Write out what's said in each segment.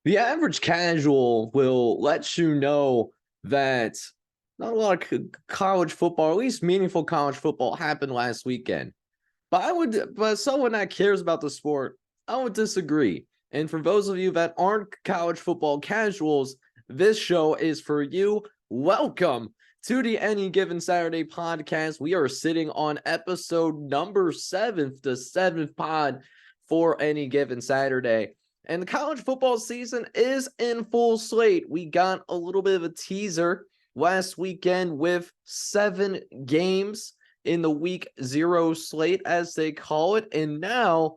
The average casual will let you know that not a lot of college football, at least meaningful college football, happened last weekend. But someone that cares about the sport, I would disagree. And for those of you that aren't college football casuals, this show is for you. Welcome to the Any Given Saturday podcast. We are sitting on episode number 7, the 7th pod for Any Given Saturday. And the college football season is in full slate. We got a little bit of a teaser last weekend with 7 games in the week 0 slate, as they call it. And now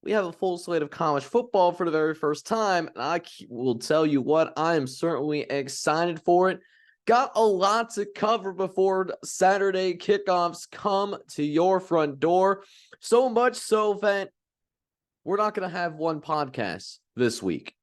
we have a full slate of college football for the very first time. And I will tell you what, I am certainly excited for it. Got a lot to cover before Saturday kickoffs come to your front door. So much so that we're not going to have one podcast this week.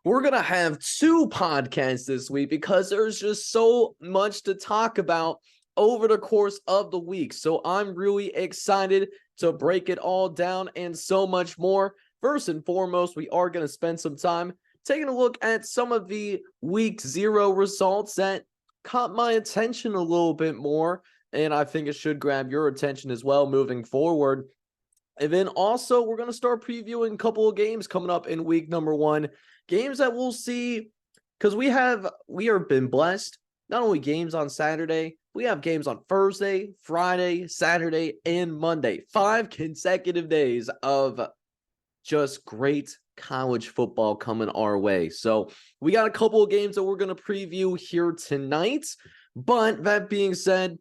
We're going to have 2 podcasts this week because there's just so much to talk about over the course of the week. So I'm really excited to break it all down and so much more. First and foremost, we are going to spend some time taking a look at some of the week 0 results that caught my attention a little bit more. And I think it should grab your attention as well moving forward. And then also, we're going to start previewing a couple of games coming up in week number 1. Games that we'll see, because we have been blessed. Not only games on Saturday, we have games on Thursday, Friday, Saturday, and Monday. 5 consecutive days of just great college football coming our way. So we got a couple of games that we're going to preview here tonight. But that being said,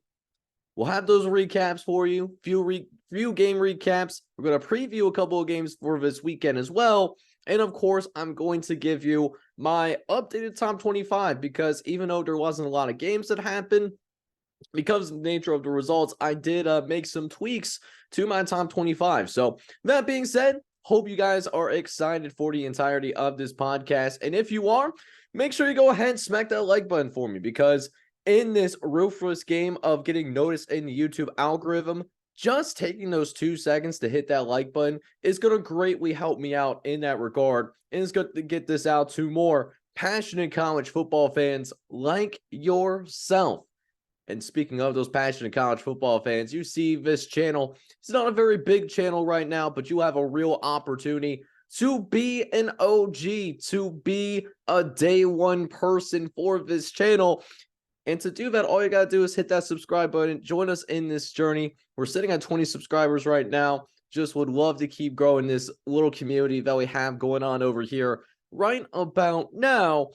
we'll have those recaps for you, few game recaps. We're going to preview a couple of games for this weekend as well. And of course, I'm going to give you my updated top 25 because even though there wasn't a lot of games that happened, because of the nature of the results, I did make some tweaks to my top 25. So that being said, hope you guys are excited for the entirety of this podcast. And if you are, make sure you go ahead and smack that like button for me because in this ruthless game of getting noticed in the YouTube algorithm, just taking those 2 seconds to hit that like button is going to greatly help me out in that regard. And it's going to get this out to more passionate college football fans like yourself. And speaking of those passionate college football fans, you see this channel. It's not a very big channel right now, but you have a real opportunity to be an OG, to be a day one person for this channel. And to do that, all you got to do is hit that subscribe button. Join us in this journey. We're sitting at 20 subscribers right now. Just would love to keep growing this little community that we have going on over here right about now.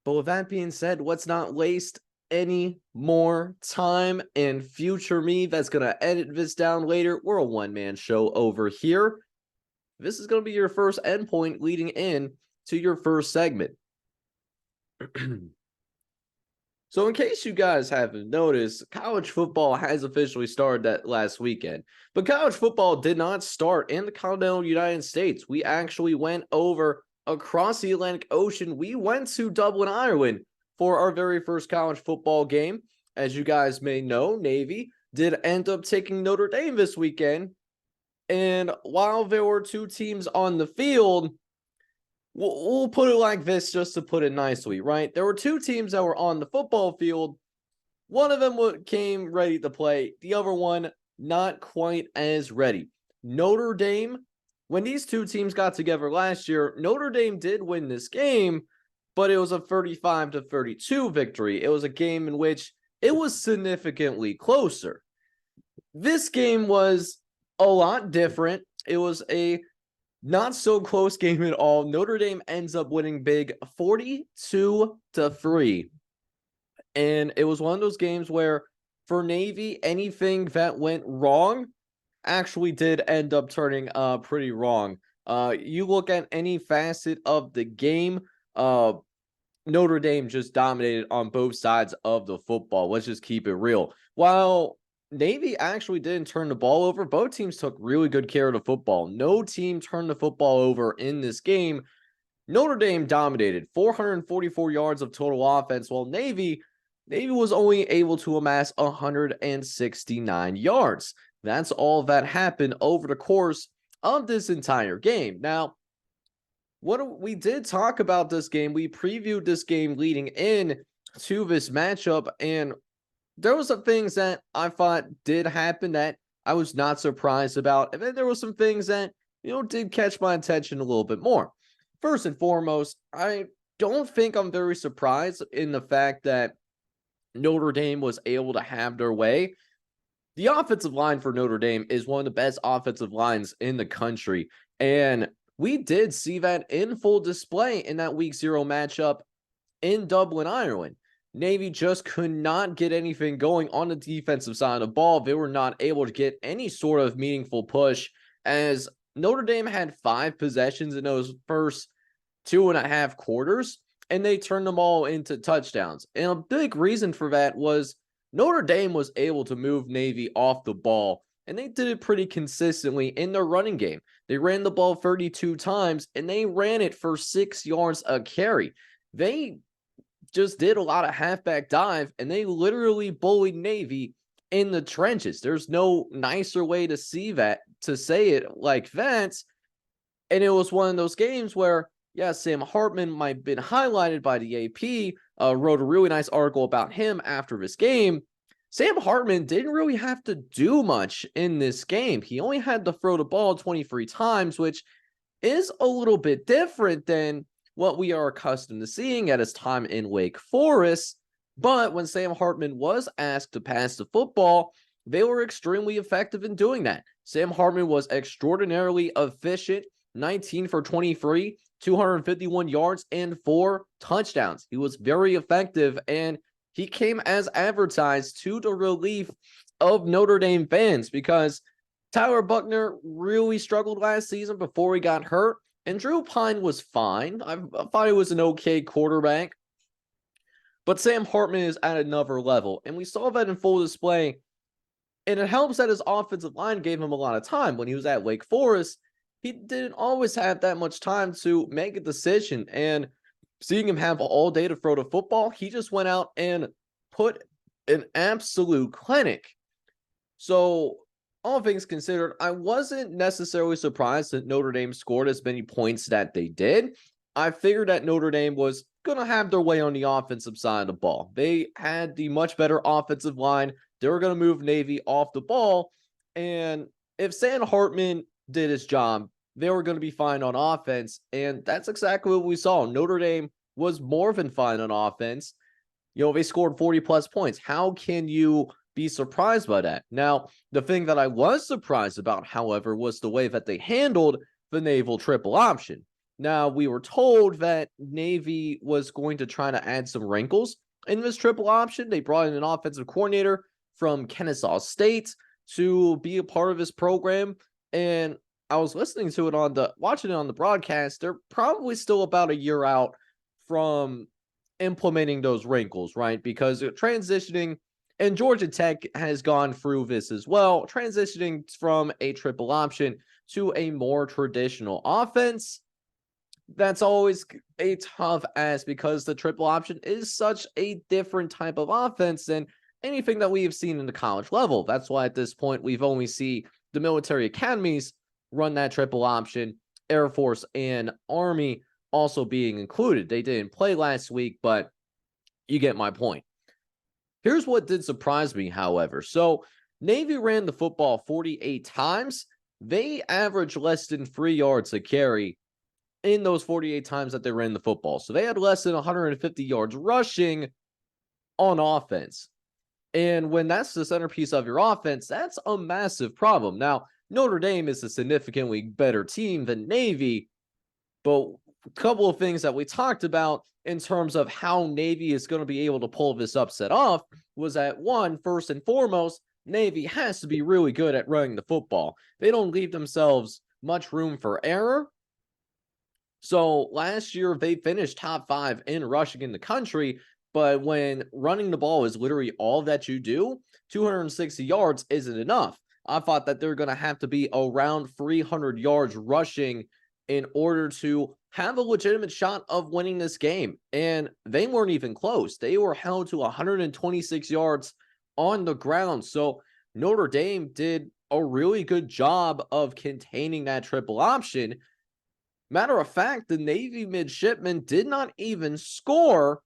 But with that being said, let's not waste any more time. And future me that's going to edit this down later, we're a one-man show over here. This is going to be your first endpoint leading in to your first segment. So in case you guys haven't noticed, college football has officially started that last weekend. But college football did not start in the continental United States. We actually went over across the Atlantic Ocean. We went to Dublin, Ireland for our very first college football game. As you guys may know, Navy did end up taking Notre Dame this weekend. And while there were 2 teams on the field, we'll put it like this just to put it nicely, right? There were 2 teams that were on the football field. One of them came ready to play. The other one, not quite as ready. Notre Dame, when these 2 teams got together last year, Notre Dame did win this game, but it was a 35-32 victory. It was a game in which it was significantly closer. This game was a lot different. It was a not so close game at all. Notre Dame ends up winning big 42-3. And it was one of those games where for Navy, anything that went wrong actually did end up turning pretty wrong. You look at any facet of the game, Notre Dame just dominated on both sides of the football. Let's just keep it real. While Navy actually didn't turn the ball over, both teams took really good care of the football. No team turned the football over in this game. Notre Dame dominated 444 yards of total offense, while Navy was only able to amass 169 yards. That's all that happened over the course of this entire game. Now, what we did talk about this game, we previewed this game leading in to this matchup, and there were some things that I thought did happen that I was not surprised about, and then there were some things that, did catch my attention a little bit more. First and foremost, I don't think I'm very surprised in the fact that Notre Dame was able to have their way. The offensive line for Notre Dame is one of the best offensive lines in the country, and we did see that in full display in that Week 0 matchup in Dublin, Ireland. Navy just could not get anything going on the defensive side of the ball. They were not able to get any sort of meaningful push, as Notre Dame had 5 possessions in those first 2.5 quarters, and they turned them all into touchdowns. And a big reason for that was Notre Dame was able to move Navy off the ball, and they did it pretty consistently in their running game. They ran the ball 32 times, and they ran it for 6 yards a carry. They just did a lot of halfback dive, and they literally bullied Navy in the trenches. There's no nicer way to say it like that. And it was one of those games where, yeah, Sam Hartman might have been highlighted by the AP, wrote a really nice article about him after this game. Sam Hartman didn't really have to do much in this game. He only had to throw the ball 23 times, which is a little bit different than what we are accustomed to seeing at his time in Wake Forest. But when Sam Hartman was asked to pass the football, they were extremely effective in doing that. Sam Hartman was extraordinarily efficient, 19 for 23, 251 yards, and 4 touchdowns. He was very effective, and he came as advertised to the relief of Notre Dame fans, because Tyler Buchner really struggled last season before he got hurt, and Drew Pine was fine. I thought he was an okay quarterback, but Sam Hartman is at another level, and we saw that in full display. And it helps that his offensive line gave him a lot of time. When he was at Wake Forest, he didn't always have that much time to make a decision, and seeing him have all day to throw the football, he just went out and put an absolute clinic. So, all things considered, I wasn't necessarily surprised that Notre Dame scored as many points that they did. I figured that Notre Dame was going to have their way on the offensive side of the ball. They had the much better offensive line. They were going to move Navy off the ball. And if Sam Hartman did his job, they were going to be fine on offense. And that's exactly what we saw. Notre Dame was more than fine on offense. They scored 40+ points. How can you be surprised by that? Now, the thing that I was surprised about, however, was the way that they handled the Naval triple option. Now, we were told that Navy was going to try to add some wrinkles in this triple option. They brought in an offensive coordinator from Kennesaw State to be a part of this program, and I was listening to it watching it on the broadcast. They're probably still about a year out from implementing those wrinkles, right? Because transitioning, and Georgia Tech has gone through this as well, transitioning from a triple option to a more traditional offense. That's always a tough ask, because the triple option is such a different type of offense than anything that we have seen in the college level. That's why at this point we've only seen the military academies run that triple option, Air Force and Army also being included. They didn't play last week, but you get my point. Here's what did surprise me, however. So Navy ran the football 48 times. They averaged less than 3 yards a carry in those 48 times that they ran the football. So they had less than 150 yards rushing on offense. And when that's the centerpiece of your offense, that's a massive problem. Now, Notre Dame is a significantly better team than Navy, but a couple of things that we talked about in terms of how Navy is going to be able to pull this upset off was that, one, first and foremost, Navy has to be really good at running the football. They don't leave themselves much room for error. So last year, they finished top 5 in rushing in the country, but when running the ball is literally all that you do, 260 yards isn't enough. I thought that they're going to have to be around 300 yards rushing in order to have a legitimate shot of winning this game. And they weren't even close. They were held to 126 yards on the ground. So Notre Dame did a really good job of containing that triple option. Matter of fact, the Navy midshipmen did not even score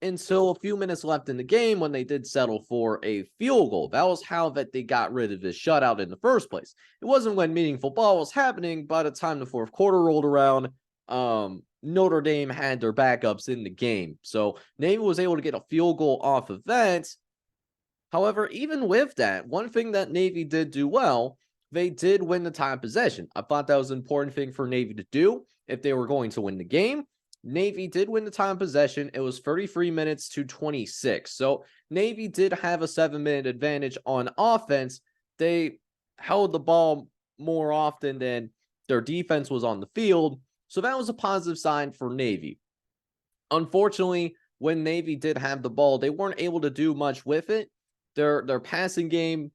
until a few minutes left in the game when they did settle for a field goal. That was how that they got rid of this shutout in the first place. It wasn't when meaningful ball was happening. By the time the fourth quarter rolled around, Notre Dame had their backups in the game. So Navy was able to get a field goal off of that. However, even with that, one thing that Navy did do well, they did win the time possession. I thought that was an important thing for Navy to do if they were going to win the game. Navy did win the time possession. It was 33 minutes to 26. So Navy did have a 7-minute advantage on offense. They held the ball more often than their defense was on the field. So that was a positive sign for Navy. Unfortunately, when Navy did have the ball, they weren't able to do much with it. Their passing game,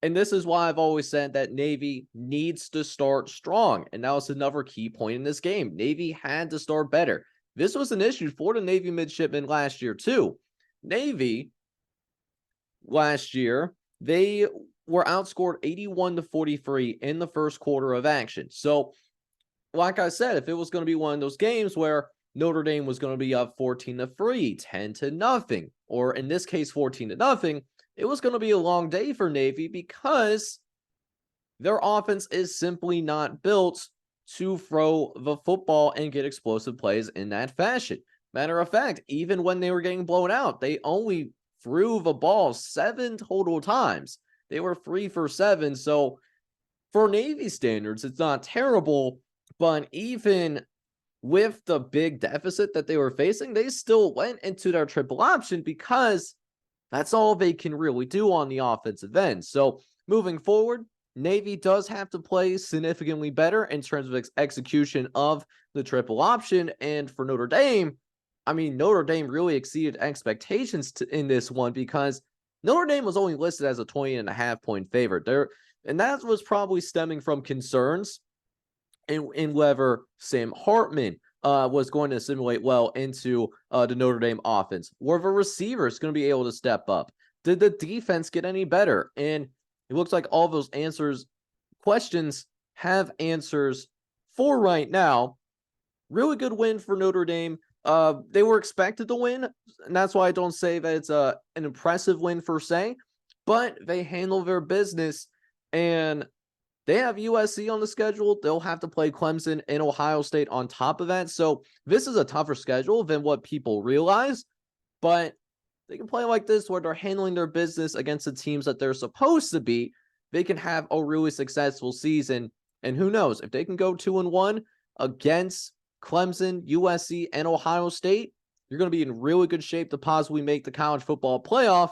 and this is why I've always said that Navy needs to start strong. And that was another key point in this game. Navy had to start better. This was an issue for the Navy midshipmen last year, too. Navy, last year, they were outscored 81-43 in the first quarter of action. So, like I said, if it was going to be one of those games where Notre Dame was going to be up 14-3, 10-0, or in this case, 14-0, it was going to be a long day for Navy because their offense is simply not built to throw the football and get explosive plays in that fashion. Matter of fact, even when they were getting blown out, they only threw the ball 7 total times. They were 3 for 7. So for Navy standards, it's not terrible, but even with the big deficit that they were facing, they still went into their triple option because that's all they can really do on the offensive end. So moving forward, Navy does have to play significantly better in terms of execution of the triple option. And for Notre Dame, I mean, Notre Dame really exceeded expectations in this one because Notre Dame was only listed as a 20.5-point favorite there. And that was probably stemming from concerns in whether Sam Hartman was going to assimilate well into the Notre Dame offense. Were the receivers going to be able to step up? Did the defense get any better? And it looks like all those questions have answers for right now. Really good win for Notre Dame. They were expected to win, and that's why I don't say that it's an impressive win per se, but they handle their business, and they have USC on the schedule. They'll have to play Clemson and Ohio State on top of that. So this is a tougher schedule than what people realize, but they can play like this where they're handling their business against the teams that they're supposed to beat. They can have a really successful season. And who knows, if they can go 2-1 against Clemson, USC, and Ohio State, you're going to be in really good shape to possibly make the college football playoff.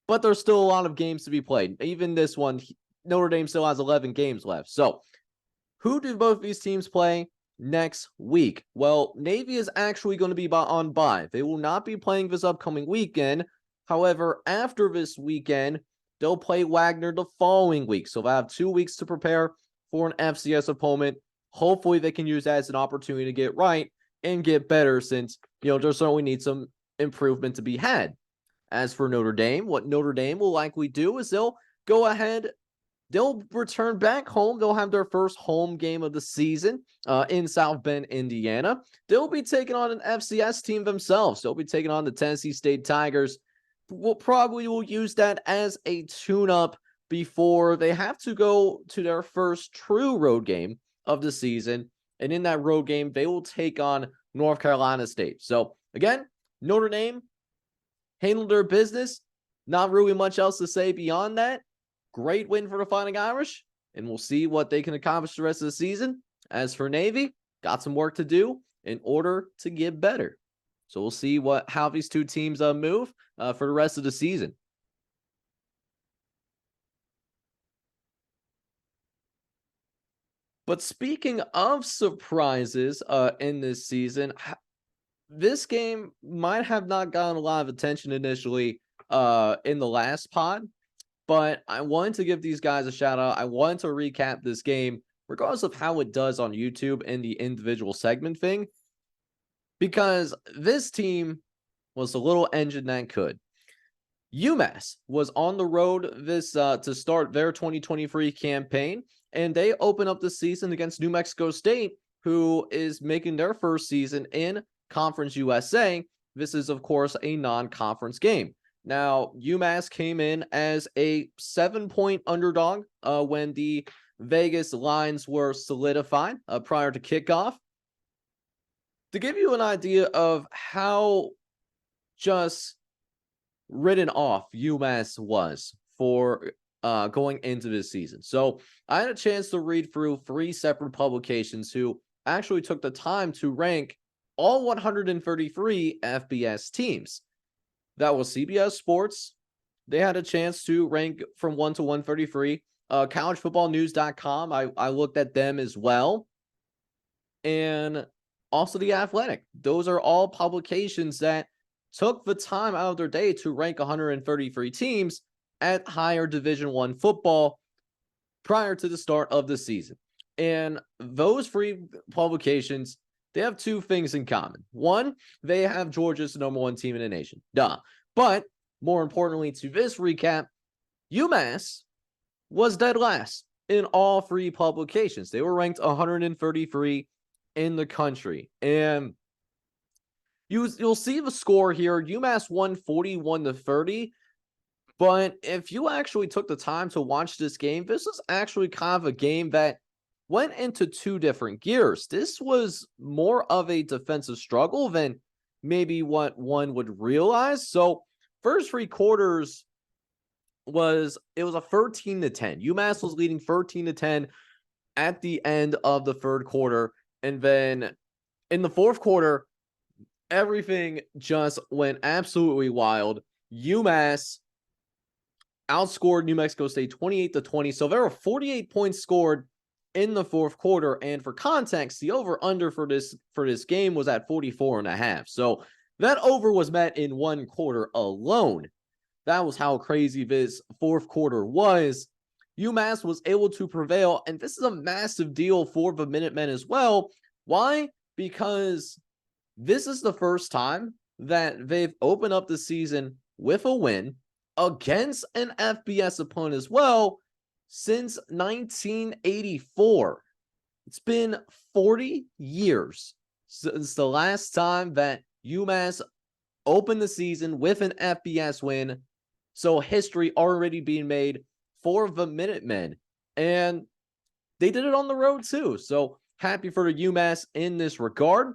But there's still a lot of games to be played. Even this one, Notre Dame still has 11 games left. So who do both these teams play next week? Well, Navy is actually going to be on bye. They will not be playing this upcoming weekend. However, after this weekend, they'll play Wagner the following week. So they'll have 2 weeks to prepare for an FCS opponent. Hopefully they can use that as an opportunity to get right and get better since, there certainly needs some improvement to be had. As for Notre Dame, what Notre Dame will likely do is they'll go ahead. They'll return back home. They'll have their first home game of the season in South Bend, Indiana. They'll be taking on an FCS team themselves. They'll be taking on the Tennessee State Tigers. Will use that as a tune-up before they have to go to their first true road game of the season. And in that road game, they will take on North Carolina State. So, again, Notre Dame handled their business. Not really much else to say beyond that. Great win for the Fighting Irish, and we'll see what they can accomplish the rest of the season. As for Navy, got some work to do in order to get better. So we'll see how these two teams move for the rest of the season. But speaking of surprises in this season, this game might have not gotten a lot of attention initially in the last pod. But I wanted to give these guys a shout out. I wanted to recap this game, regardless of how it does on YouTube and the individual segment thing, because this team was a little engine that could. UMass was on the road this to start their 2023 campaign, and they open up the season against New Mexico State, who is making their first season in Conference USA. This is, of course, a non-conference game. Now, UMass came in as a 7-point underdog when the Vegas lines were solidified prior to kickoff. To give you an idea of how just written off UMass was for going into this season. So I had a chance to read through 3 separate publications who actually took the time to rank all 133 FBS teams. That was CBS Sports. They had a chance to rank from 1 to 133. CollegeFootballNews.com, I looked at them as well. And also The Athletic. Those are all publications that took the time out of their day to rank 133 teams at higher Division I football prior to the start of the season. And those 3 publications, they have 2 things in common. One, they have Georgia's number 1 team in the nation. Duh. But more importantly to this recap, UMass was dead last in all 3 publications. They were ranked 133 in the country. And you'll see the score here. UMass won 41-30. But if you actually took the time to watch this game, this was actually kind of a game that went into 2 different gears. This was more of a defensive struggle than maybe what one would realize. So first 3 quarters it was a 13-10. UMass was leading 13-10 at the end of the 3rd quarter. And then in the 4th quarter, everything just went absolutely wild. UMass outscored New Mexico State 28-20. So there were 48 points scored in the 4th quarter. And for context, the over-under for this game was at 44.5. So that over was met in 1 quarter alone. That was how crazy this 4th quarter was. UMass was able to prevail, and this is a massive deal for the Minutemen as well. Why? Because this is the first time that they've opened up the season with a win against an FBS opponent as well since 1984. It's been 40 years since the last time that UMass opened the season with an FBS win. So history already being made for the Minutemen. And they did it on the road too. So happy for the UMass in this regard.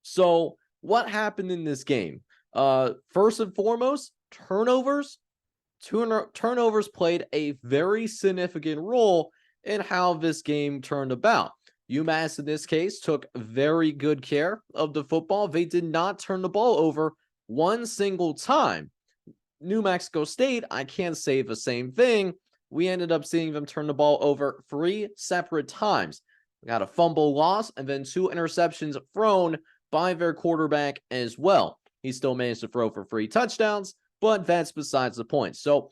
So what happened in this game? First and foremost, turnovers. Turnovers played a very significant role in how this game turned about. UMass in this case took very good care of the football. They did not turn the ball over 1 single time. New Mexico State, I can't say the same thing. We ended up seeing them turn the ball over 3 separate times. We got a fumble loss and then 2 interceptions thrown by their quarterback as well. He still managed to throw for 3 touchdowns, but that's besides the point. So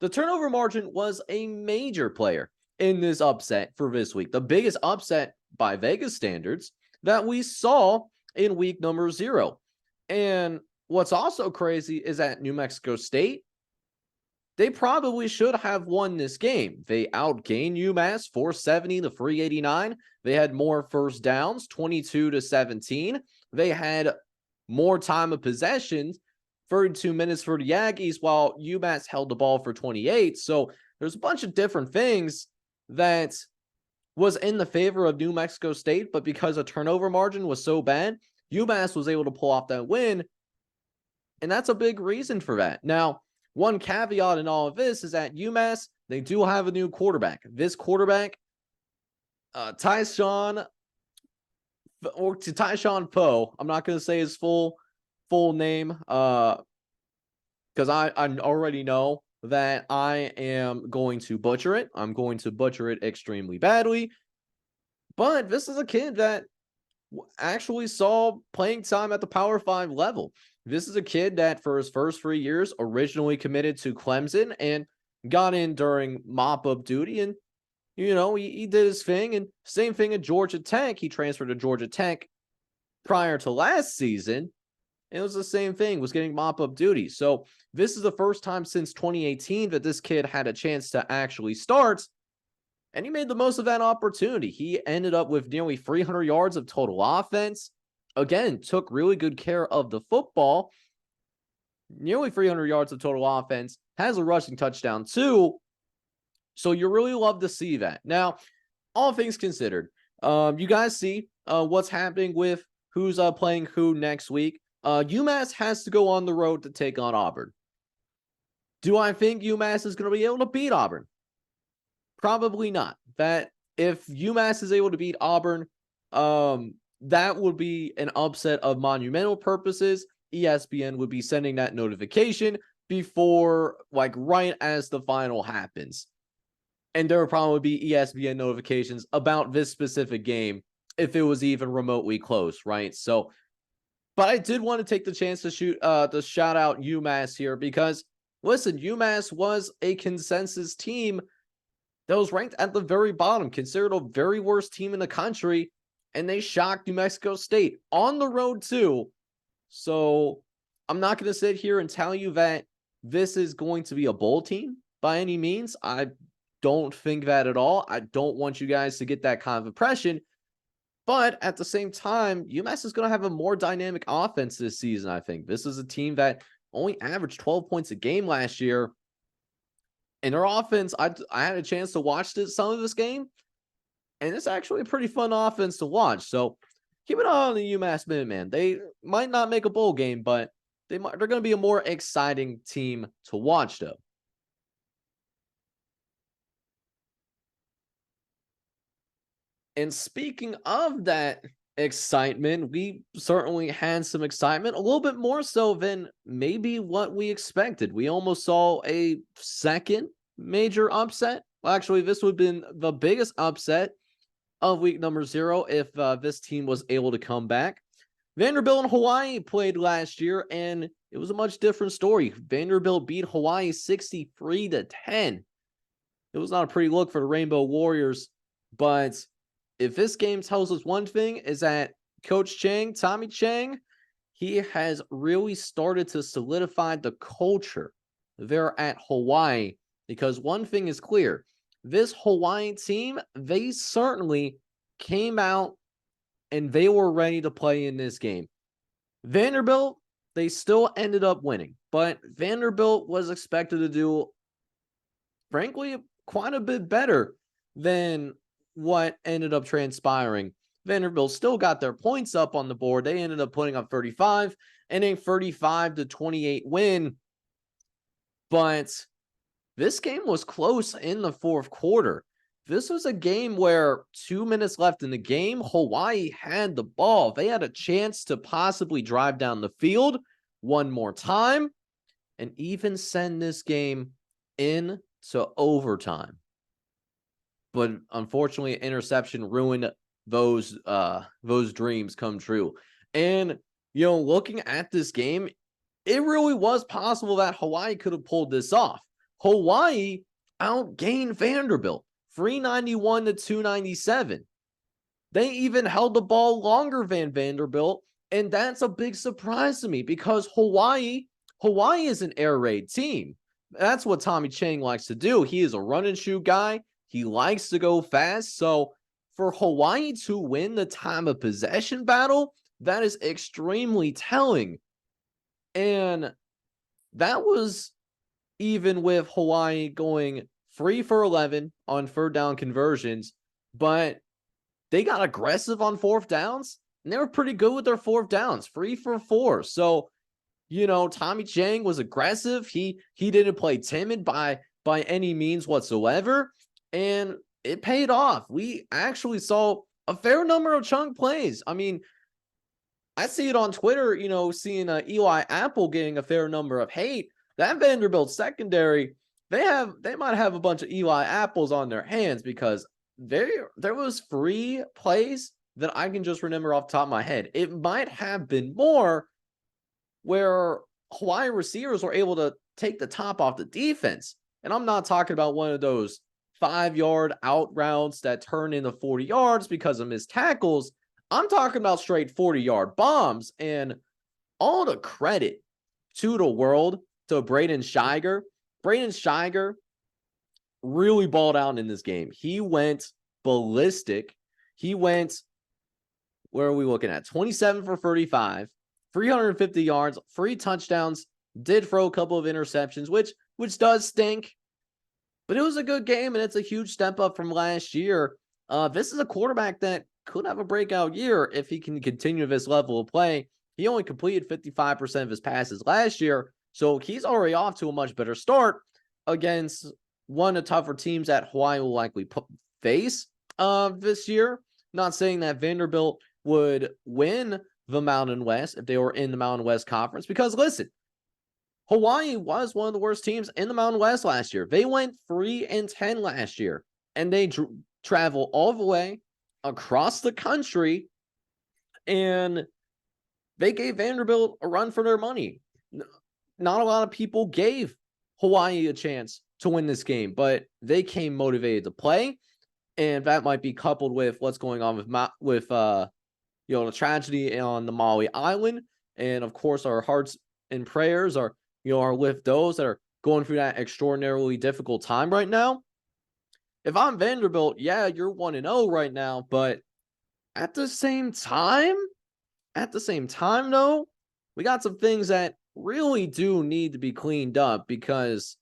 the turnover margin was a major player in this upset for this week. The biggest upset by Vegas standards that we saw in week number 0. And what's also crazy is that New Mexico State, they probably should have won this game. They outgained UMass 470-389. They had more first downs, 22-17. They had more time of possession, 32 minutes for the Aggies, while UMass held the ball for 28. So there's a bunch of different things that was in the favor of New Mexico State, but because a turnover margin was so bad, UMass was able to pull off that win. And that's a big reason for that. Now, one caveat in all of this is that UMass, they do have a new quarterback. This quarterback, Tyshawn Poe. I'm not going to say his full name because I already know that I am going to butcher it. I'm going to butcher it extremely badly. But this is a kid that actually saw playing time at the Power 5 level. This is a kid that for his first 3 years originally committed to Clemson and got in during mop-up duty. And, you know, he did his thing. And same thing at Georgia Tech. He transferred to Georgia Tech prior to last season. and it was the same thing, was getting mop-up duty. So this is the first time since 2018 that this kid had a chance to actually start, and he made the most of that opportunity. He ended up with nearly 300 yards of total offense. Again, took really good care of the football. Nearly 300 yards of total offense, has a rushing touchdown too. So you really love to see that. Now, all things considered, you guys see what's happening with who's playing who next week. UMass has to go on the road to take on Auburn. Do I think UMass is going to be able to beat Auburn? Probably not. That if UMass is able to beat Auburn, that would be an upset of monumental purposes. ESPN would be sending that notification before, like, right as the final happens. And there would probably be ESPN notifications about this specific game if it was even remotely close, right? So, but I did want to take the chance to shout out UMass here because, listen, UMass was a consensus team that was ranked at the very bottom, considered a very worst team in the country, and they shocked New Mexico State on the road too. So I'm not going to sit here and tell you that this is going to be a bowl team by any means. I don't think that at all. I don't want you guys to get that kind of impression. But at the same time, UMass is going to have a more dynamic offense this season, I think. This is a team that only averaged 12 points a game last year. And their offense, I had a chance to watch some of this game, and it's actually a pretty fun offense to watch. So keep an eye on the UMass Minutemen. They might not make a bowl game, but they're going to be a more exciting team to watch, though. And speaking of that excitement, we certainly had some excitement, a little bit more so than maybe what we expected. We almost saw a second major upset. Well, actually, this would have been the biggest upset of week number 0 if this team was able to come back. Vanderbilt and Hawaii played last year, and it was a much different story. Vanderbilt beat Hawaii 63-10. It was not a pretty look for the Rainbow Warriors, but if this game tells us one thing, is that Coach Chang, Tommy Chang, he has really started to solidify the culture there at Hawaii, because one thing is clear. This Hawaii team, they certainly came out and they were ready to play in this game. Vanderbilt, they still ended up winning, but Vanderbilt was expected to do, frankly, quite a bit better than what ended up transpiring. Vanderbilt still got their points up on the board. They ended up putting up 35 and a 35-28 win. But this game was close in the fourth quarter. This was a game where 2 minutes left in the game, Hawaii had the ball. They had a chance to possibly drive down the field one more time and even send this game into overtime. But unfortunately, an interception ruined those dreams come true. And, looking at this game, it really was possible that Hawaii could have pulled this off. Hawaii outgained Vanderbilt 391-297. They even held the ball longer than Vanderbilt, and that's a big surprise to me because Hawaii is an air raid team. That's what Tommy Chang likes to do. He is a run and shoot guy. He likes to go fast. So for Hawaii to win the time of possession battle, that is extremely telling. And that was even with Hawaii going 3 for 11 on third down conversions, but they got aggressive on fourth downs, and they were pretty good with their fourth downs, 3 for 4. So, Tommy Chang was aggressive. He didn't play timid by any means whatsoever. And it paid off. We actually saw a fair number of chunk plays. I mean, I see it on Twitter, seeing Eli Apple getting a fair number of hate. That Vanderbilt secondary, they might have a bunch of Eli Apples on their hands because there was 3 plays that I can just remember off the top of my head. It might have been more where Hawaii receivers were able to take the top off the defense. And I'm not talking about one of those 5-yard out routes that turn into 40 yards because of missed tackles. I'm talking about straight 40-yard bombs. And all the credit to the world to Braden Shiger. Braden Shiger really balled out in this game. He went ballistic. He went, where are we looking at? 27 for 35, 350 yards, 3 touchdowns, did throw a couple of interceptions, which does stink. But it was a good game, and it's a huge step up from last year. This is a quarterback that could have a breakout year if he can continue this level of play. He only completed 55% of his passes last year, so he's already off to a much better start against one of the tougher teams that Hawaii will likely face this year. Not saying that Vanderbilt would win the Mountain West if they were in the Mountain West Conference, because listen, Hawaii was one of the worst teams in the Mountain West last year. They went 3-10 last year, and they travel all the way across the country, and they gave Vanderbilt a run for their money. Not a lot of people gave Hawaii a chance to win this game, but they came motivated to play, and that might be coupled with what's going on with the tragedy on the Maui Island, and of course our hearts and prayers are with those that are going through that extraordinarily difficult time right now. If I'm Vanderbilt, yeah, you're 1-0 right now, but at the same time, though, we got some things that really do need to be cleaned up, because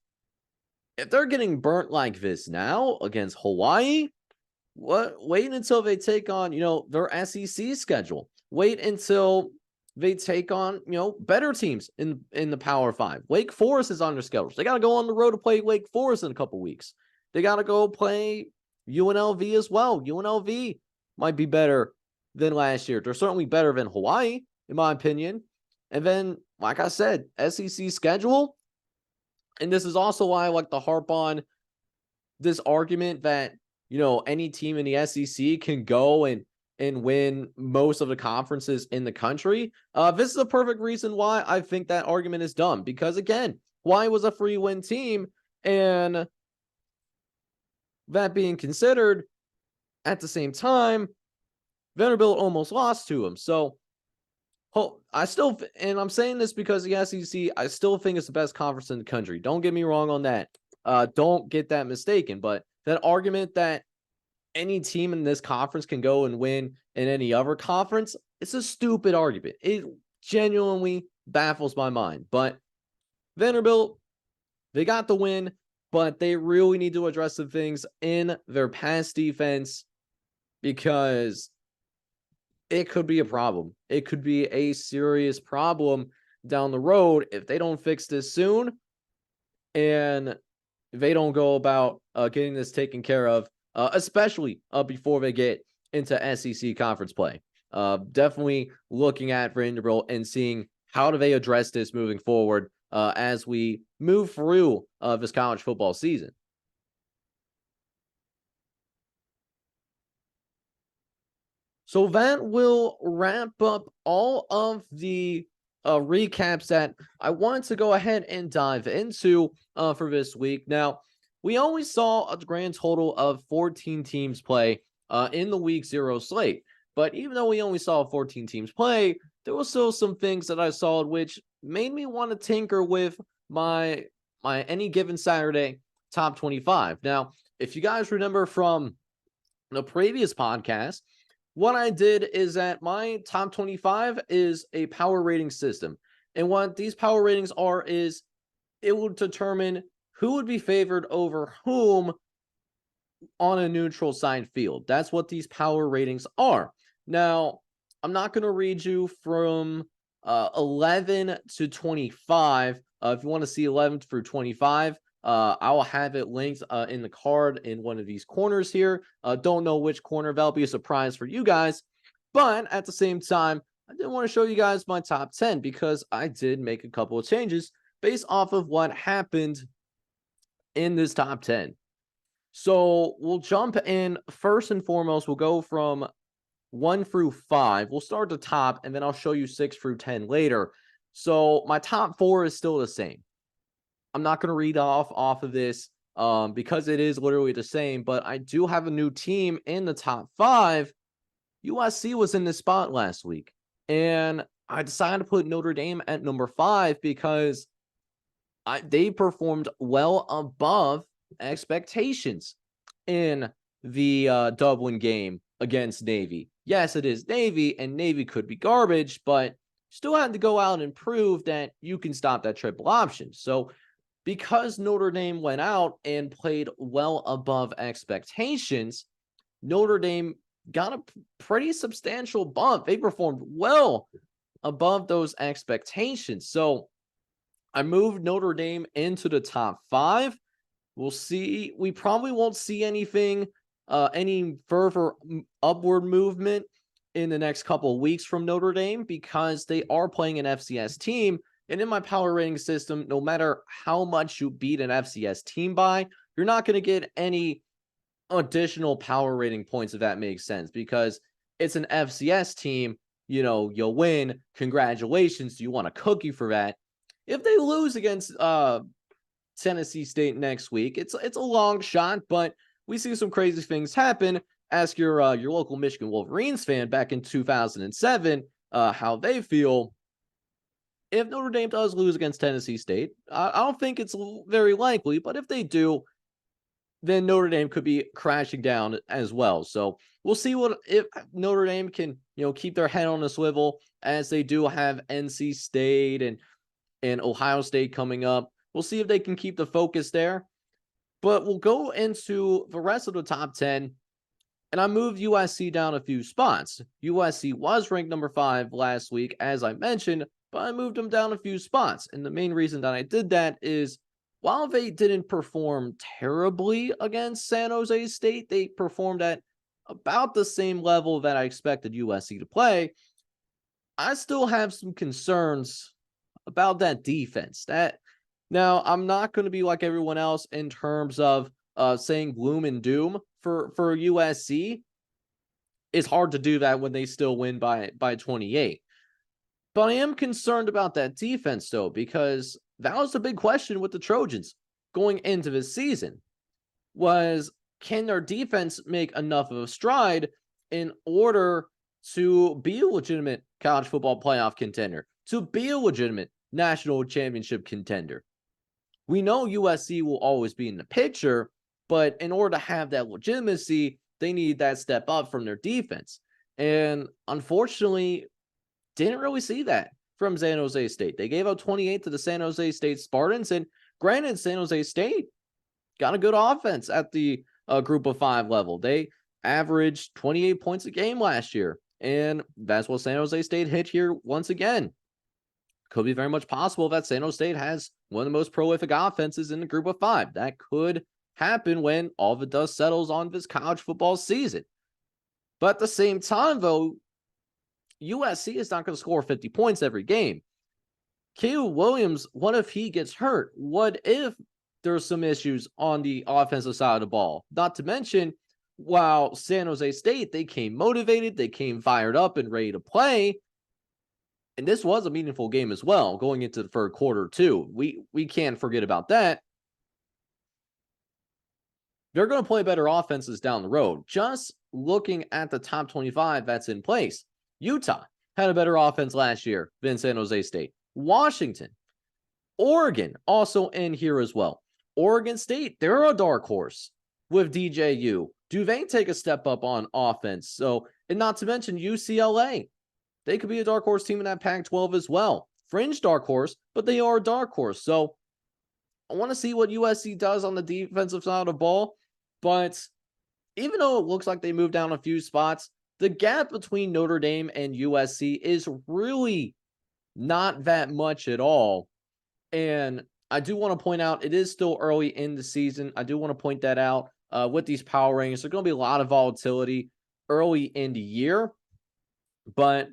if they're getting burnt like this now against Hawaii, wait until they take on, their SEC schedule. Wait until they take on, better teams in the Power 5. Wake Forest is on their schedule. They got to go on the road to play Wake Forest in a couple weeks. They got to go play UNLV as well. UNLV might be better than last year. They're certainly better than Hawaii, in my opinion. And then, like I said, SEC schedule. And this is also why I like to harp on this argument that, any team in the SEC can go and win most of the conferences in the country. This is a perfect reason why I think that argument is dumb, because again, Hawaii was a free win team, and that being considered, at the same time, Vanderbilt almost lost to him. So I still, and I'm saying this because the SEC, I still think it's the best conference in the country. Don't get me wrong on that. Don't get that mistaken. But that argument that any team in this conference can go and win in any other conference, it's a stupid argument. It genuinely baffles my mind. But Vanderbilt, they got the win, but they really need to address some things in their pass defense, because it could be a problem. It could be a serious problem down the road if they don't fix this soon, and they don't go about getting this taken care of, especially before they get into SEC conference play. Definitely looking at Vanderbilt and seeing how do they address this moving forward as we move through this college football season. So that will wrap up all of the recaps that I wanted to go ahead and dive into for this week. Now, we only saw a grand total of 14 teams play in the week 0 slate. But even though we only saw 14 teams play, there were still some things that I saw which made me want to tinker with my any given Saturday top 25. Now, if you guys remember from the previous podcast, what I did is that my top 25 is a power rating system. And what these power ratings are is it will determine who would be favored over whom on a neutral side field. That's what these power ratings are. Now, I'm not going to read you from 11 to 25. If you want to see 11 through 25, I will have it linked in the card in one of these corners here. Don't know which corner. That'll be a surprise for you guys. But at the same time, I did want to show you guys my top 10 because I did make a couple of changes based off of what happened in this top 10. So we'll jump in. First and foremost, we'll go from 1 through 5. We'll start at the top, and then I'll show you 6 through 10 later. So my top 4 is still the same. I'm not going to read off of this because it is literally the same, but I do have a new team in the top 5. USC was in this spot last week, and I decided to put Notre Dame at number 5 because they performed well above expectations in the Dublin game against Navy. Yes, it is Navy, and Navy could be garbage, but still had to go out and prove that you can stop that triple option. So because Notre Dame went out and played well above expectations, Notre Dame got a pretty substantial bump. They performed well above those expectations. So I moved Notre Dame into the top 5. We'll see. We probably won't see anything, any further upward movement in the next couple of weeks from Notre Dame because they are playing an FCS team. And in my power rating system, no matter how much you beat an FCS team by, you're not going to get any additional power rating points, if that makes sense, because it's an FCS team. You'll win. Congratulations. You want a cookie for that. If they lose against Tennessee State next week, it's a long shot, but we see some crazy things happen. Ask your local Michigan Wolverines fan back in 2007 how they feel if Notre Dame does lose against Tennessee State. I don't think it's very likely, but if they do, then Notre Dame could be crashing down as well. So we'll see if Notre Dame can keep their head on a swivel, as they do have NC State and Ohio State coming up. We'll see if they can keep the focus there. But we'll go into the rest of the top 10. And I moved USC down a few spots. USC was ranked number 5 last week, as I mentioned, but I moved them down a few spots. And the main reason that I did that is while they didn't perform terribly against San Jose State, they performed at about the same level that I expected USC to play. I still have some concerns about that defense. Now, I'm not going to be like everyone else in terms of saying gloom and doom for USC. It's hard to do that when they still win by 28. But I am concerned about that defense, though, because that was the big question with the Trojans going into this season, was can their defense make enough of a stride in order to be a legitimate college football playoff contender, to be a legitimate national championship contender? We know USC will always be in the picture, but in order to have that legitimacy, they need that step up from their defense. And unfortunately, didn't really see that from San Jose State. They gave up 28 to the San Jose State Spartans. And granted, San Jose State got a good offense at the group of 5 level. They averaged 28 points a game last year. And that's what San Jose State hit here once again. Could be very much possible that San Jose State has one of the most prolific offenses in the group of 5. That could happen when all the dust settles on this college football season. But at the same time, though, USC is not going to score 50 points every game. Caleb Williams, what if he gets hurt? What if there's some issues on the offensive side of the ball? Not to mention, while San Jose State, they came motivated, they came fired up and ready to play. And this was a meaningful game as well, going into the third quarter too. We can't forget about that. They're going to play better offenses down the road. Just looking at the top 25 that's in place, Utah had a better offense last year than San Jose State. Washington, Oregon also in here as well. Oregon State, they're a dark horse with DJU. Do they take a step up on offense? So, and not to mention UCLA. They could be a dark horse team in that Pac-12 as well. Fringe dark horse, but they are a dark horse. So I want to see what USC does on the defensive side of the ball. But even though it looks like they moved down a few spots, the gap between Notre Dame and USC is really not that much at all. And I do want to point out, it is still early in the season. I do want to point that out with these power rankings. There's going to be a lot of volatility early in the year. But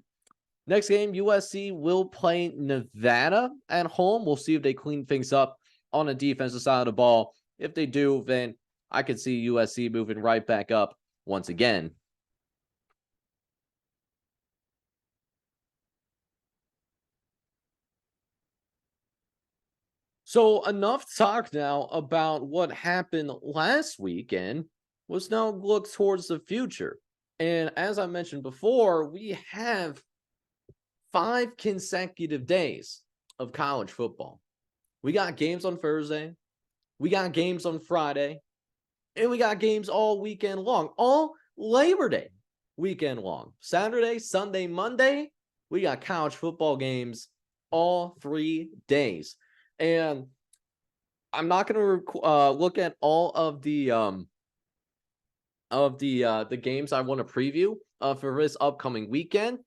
next game, USC will play Nevada at home. We'll see if they clean things up on the defensive side of the ball. If they do, then I could see USC moving right back up once again. So enough talk now about what happened last weekend. Let's now look towards the future. And as I mentioned before, we have 5 consecutive days of college football. We got games on Thursday, we got games on Friday, and we got games all weekend long, all Labor Day weekend long. Saturday, Sunday, Monday, we got college football games all 3 days. And I'm not going to look at all of the games I want to preview for this upcoming weekend.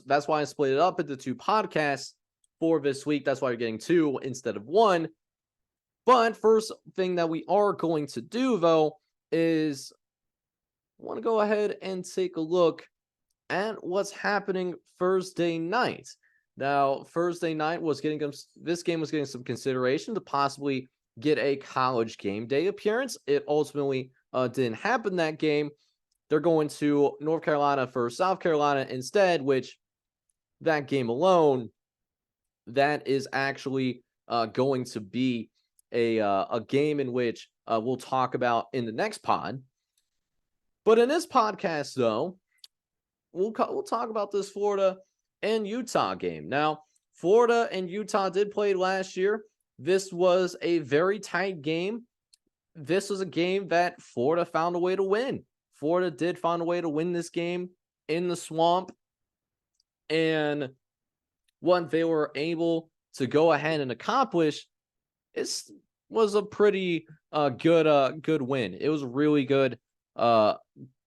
That's why I split it up into 2 podcasts for this week. That's why you're getting 2 instead of 1. But first thing that we are going to do, though, is I want to go ahead and take a look at what's happening Thursday night. Now, Thursday night this game was getting some consideration to possibly get a college game day appearance. It ultimately didn't happen that game. They're going to North Carolina for South Carolina instead, which that game alone, that is actually going to be a game in which we'll talk about in the next pod. But in this podcast, though, we'll talk about this Florida and Utah game. Now, Florida and Utah did play last year. This was a very tight game. This was a game that Florida found a way to win. Florida did find a way to win this game in the swamp. And what they were able to go ahead and accomplish was a pretty good win. It was a really good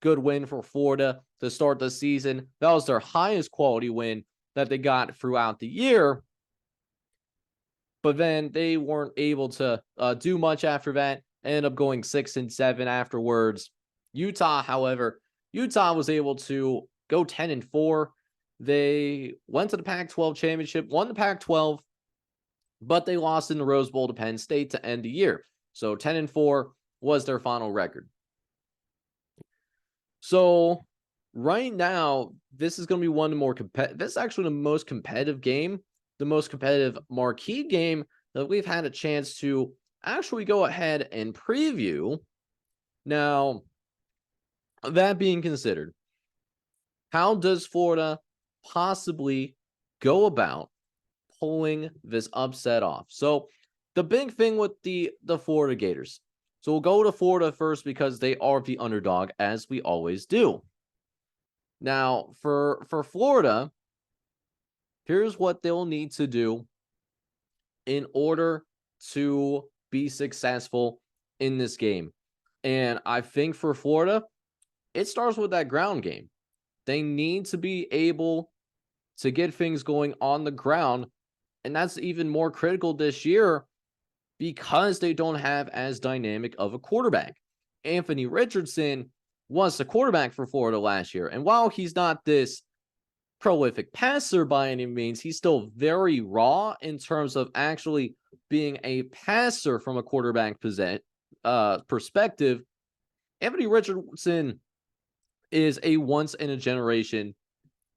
win for Florida to start the season. That was their highest quality win that they got throughout the year. But then they weren't able to do much after that. Ended up going 6-7 afterwards. Utah, however, was able to go 10-4. They went to the Pac-12 championship, won the Pac-12, but they lost in the Rose Bowl to Penn State to end the year. So 10-4 was their final record. So right now, this is going to be one of the more competitive. This is actually the most competitive game, the most competitive marquee game that we've had a chance to actually go ahead and preview. Now, that being considered, how does Florida possibly go about pulling this upset off? So the big thing with the Florida Gators. So we'll go to Florida first because they are the underdog, as we always do. Now, for Florida, here's what they'll need to do in order to be successful in this game. And I think for Florida, it starts with that ground game. They need to be able to get things going on the ground. And that's even more critical this year because they don't have as dynamic of a quarterback. Anthony Richardson was the quarterback for Florida last year. And while he's not this prolific passer by any means, he's still very raw in terms of actually being a passer from a quarterback perspective. Anthony Richardson is a once-in-a-generation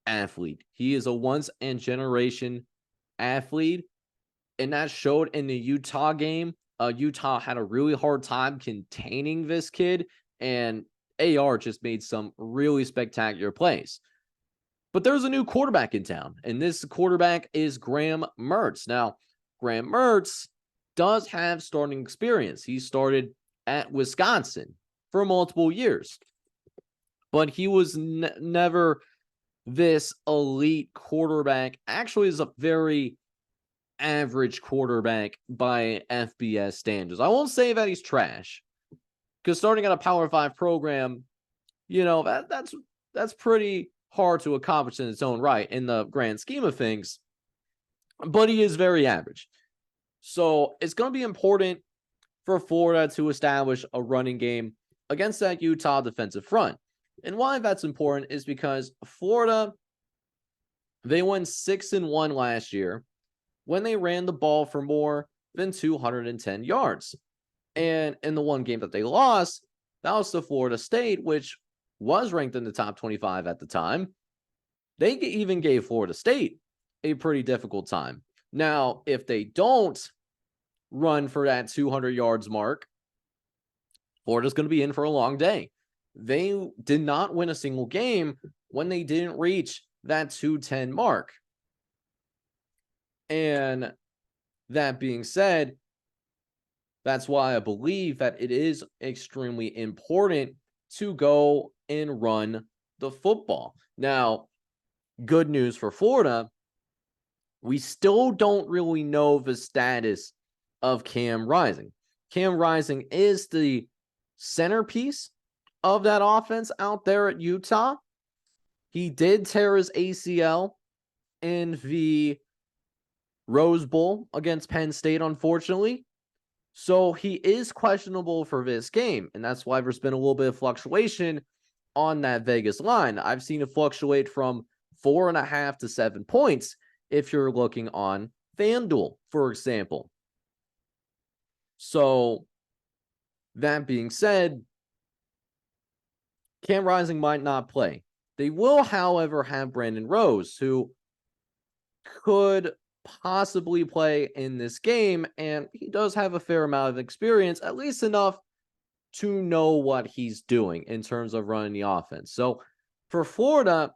athlete. He is a once-in-a-generation athlete, and that showed in the Utah game. Utah had a really hard time containing this kid, and AR just made some really spectacular plays. But there's a new quarterback in town, and this quarterback is Graham Mertz. Now, Graham Mertz does have starting experience. He started at Wisconsin for multiple years, but he was never this elite quarterback. Actually, is a very average quarterback by FBS standards. I won't say that he's trash, because starting at a Power 5 program, that's pretty hard to accomplish in its own right in the grand scheme of things, but he is very average. So it's going to be important for Florida to establish a running game against that Utah defensive front. And why that's important is because Florida, they went 6-1 last year when they ran the ball for more than 210 yards. And in the one game that they lost, that was to Florida State, which was ranked in the top 25 at the time. They even gave Florida State a pretty difficult time. Now, if they don't run for that 200 yards mark, Florida's going to be in for a long day. They did not win a single game when they didn't reach that 210 mark. And that being said, that's why I believe that it is extremely important to go and run the football. Now, good news for Florida, we still don't really know the status of Cam Rising. Cam Rising is the centerpiece of that offense out there at Utah. He did tear his ACL in the Rose Bowl against Penn State, unfortunately. So he is questionable for this game, and that's why there's been a little bit of fluctuation on that Vegas line. I've seen it fluctuate from 4.5 to 7 points if you're looking on FanDuel, for example. So that being said, Cam Rising might not play. They will, however, have Brandon Rose, who could possibly play in this game, and he does have a fair amount of experience, at least enough to know what he's doing in terms of running the offense. So for Florida,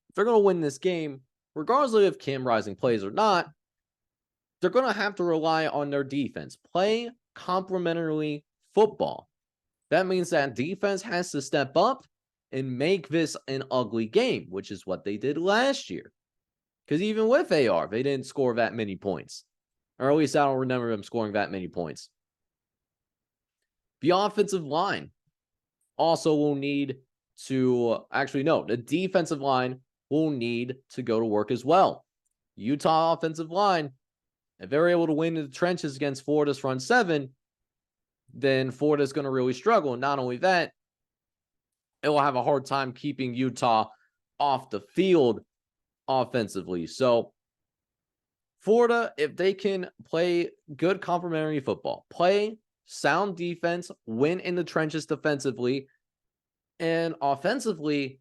if they're going to win this game, regardless of if Cam Rising plays or not, they're going to have to rely on their defense. Play complementary football. That means that defense has to step up and make this an ugly game, which is what they did last year. Because even with AR, they didn't score that many points. Or at least I don't remember them scoring that many points. The offensive line also will need to, actually, no, the defensive line will need to go to work as well. Utah offensive line, if they're able to win in the trenches against Florida's front seven, then Florida's going to really struggle. And not only that, it will have a hard time keeping Utah off the field offensively. So Florida, if they can play good complementary football, play sound defense, win in the trenches defensively, and offensively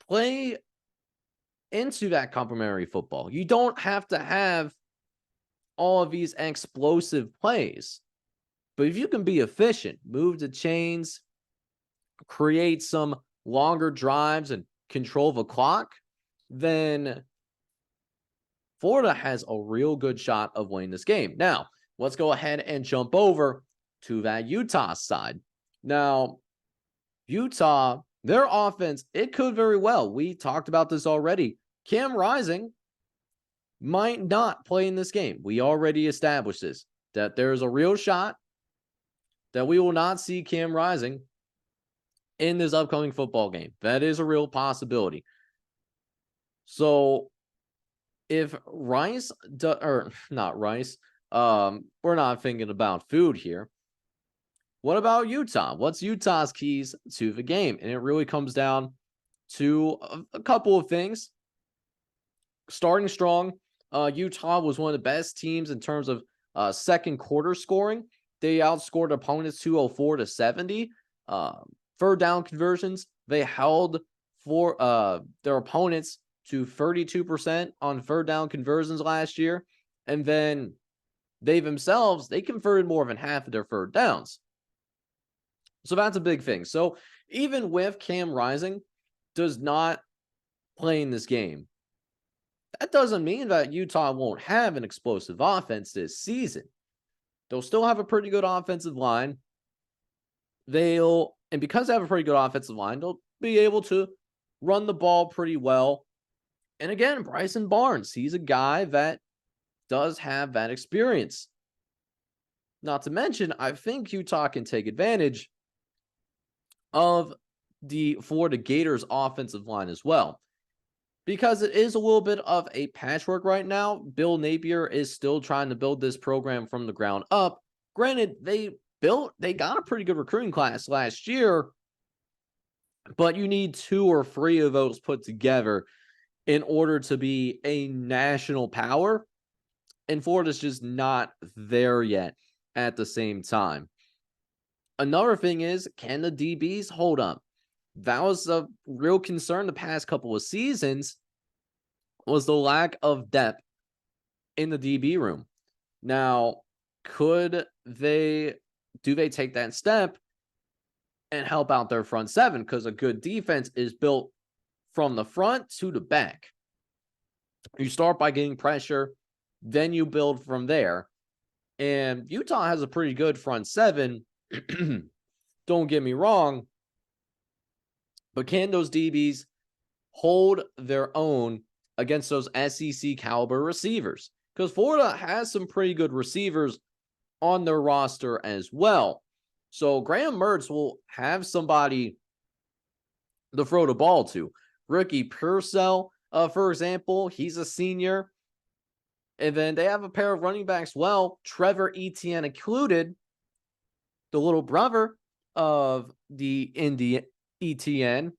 play into that complementary football. You don't have to have all of these explosive plays, but if you can be efficient, move the chains, create some longer drives, and control the clock, then Florida has a real good shot of winning this game. Now, let's go ahead and jump over to that Utah side. Now, Utah, their offense, it could very well. We talked about this already. Cam Rising might not play in this game. We already established this, that there is a real shot that we will not see Cam Rising in this upcoming football game. That is a real possibility. So if Rice, or not Rice, we're not thinking about food here. What about Utah? What's Utah's keys to the game? And it really comes down to a couple of things. Starting strong, Utah was one of the best teams in terms of second quarter scoring. They outscored opponents 204 to 70. Third down conversions, they held for their opponents to 32% on third down conversions last year. And then they themselves, they converted more than half of their third downs. So that's a big thing. So even with Cam Rising does not play in this game, that doesn't mean that Utah won't have an explosive offense this season. They'll still have a pretty good offensive line. And because they have a pretty good offensive line, they'll be able to run the ball pretty well. And again, Bryson Barnes, he's a guy that does have that experience. Not to mention, I think Utah can take advantage of the Florida Gators offensive line as well, because it is a little bit of a patchwork right now. Bill Napier is still trying to build this program from the ground up. Granted, they got a pretty good recruiting class last year, but you need 2 or 3 of those put together in order to be a national power. And Florida's just not there yet at the same time. Another thing is, can the DBs hold up? That was a real concern the past couple of seasons, was the lack of depth in the DB room. Now, do they take that step and help out their front seven? Because a good defense is built from the front to the back. You start by getting pressure, then you build from there. And Utah has a pretty good front seven. Don't get me wrong. But can those DBs hold their own against those SEC caliber receivers? Because Florida has some pretty good receivers on their roster as well. So Graham Mertz will have somebody to throw the ball to. Ricky Purcell, for example, he's a senior. And then they have a pair of running backs, well, Trevor Etienne included, the little brother of the Indy Etienne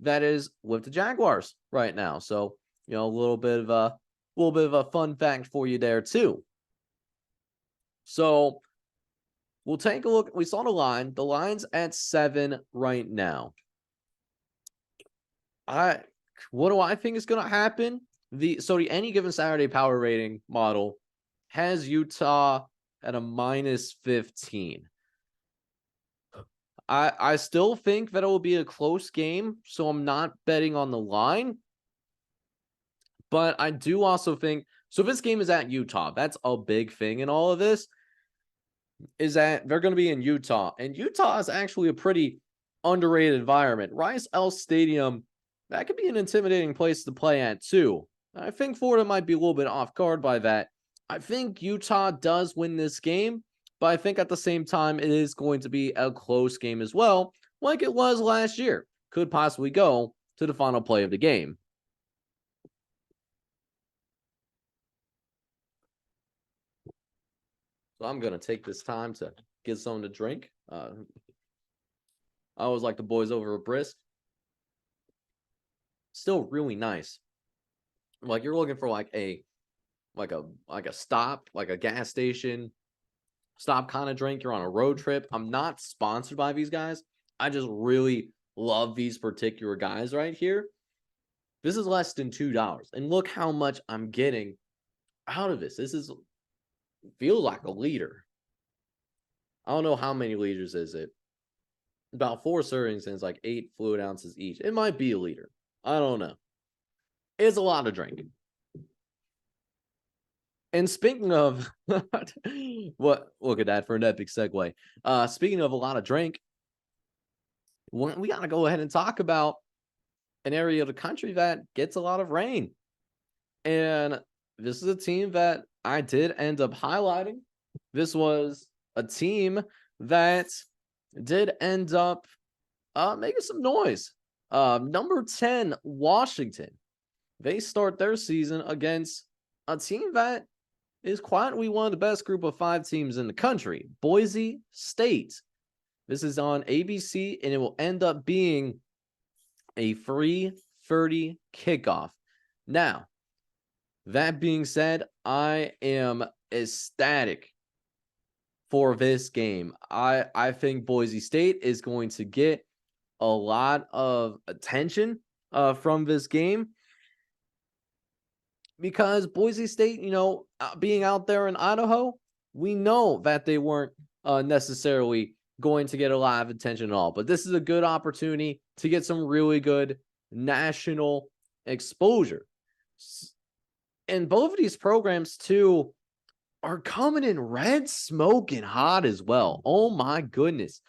that is with the Jaguars right now. So, a little bit of a fun fact for you there too. So we'll take a look. We saw the line. The line's at 7 right now. What do I think is going to happen? The any given Saturday power rating model has Utah at a -15. I still think that it will be a close game, so I'm not betting on the line. But I do also think, so if this game is at Utah, that's a big thing in all of this, is that they're going to be in Utah. And Utah is actually a pretty underrated environment. Rice-Earls Stadium, that could be an intimidating place to play at too. I think Florida might be a little bit off guard by that. I think Utah does win this game, but I think at the same time, it is going to be a close game as well, like it was last year. Could possibly go to the final play of the game. So I'm going to take this time to get something to drink. I always like the boys over a brisk. Still really nice. Like you're looking for like a stop, like a gas station stop kind of drink. You're on a road trip. I'm not sponsored by these guys. I just really love these particular guys right here. This is less than $2. And look how much I'm getting out of this. This feels like a liter. I don't know how many liters is it. About 4 servings and it's like 8 fluid ounces each. It might be a liter. I don't know. It's a lot of drinking. And speaking of what, look at that for an epic segue. Speaking of a lot of drink, we got to go ahead and talk about an area of the country that gets a lot of rain. And this is a team that I did end up highlighting. This was a team that did end up making some noise. Number 10, Washington. They start their season against a team that is quietly one of the best group of 5 teams in the country, Boise State. This is on ABC, and it will end up being a 3:30 kickoff. Now, that being said, I am ecstatic for this game. I think Boise State is going to get a lot of attention from this game. Because Boise State, being out there in Idaho, we know that they weren't necessarily going to get a lot of attention at all. But this is a good opportunity to get some really good national exposure. And both of these programs, too, are coming in red, smoking hot as well. Oh, my goodness.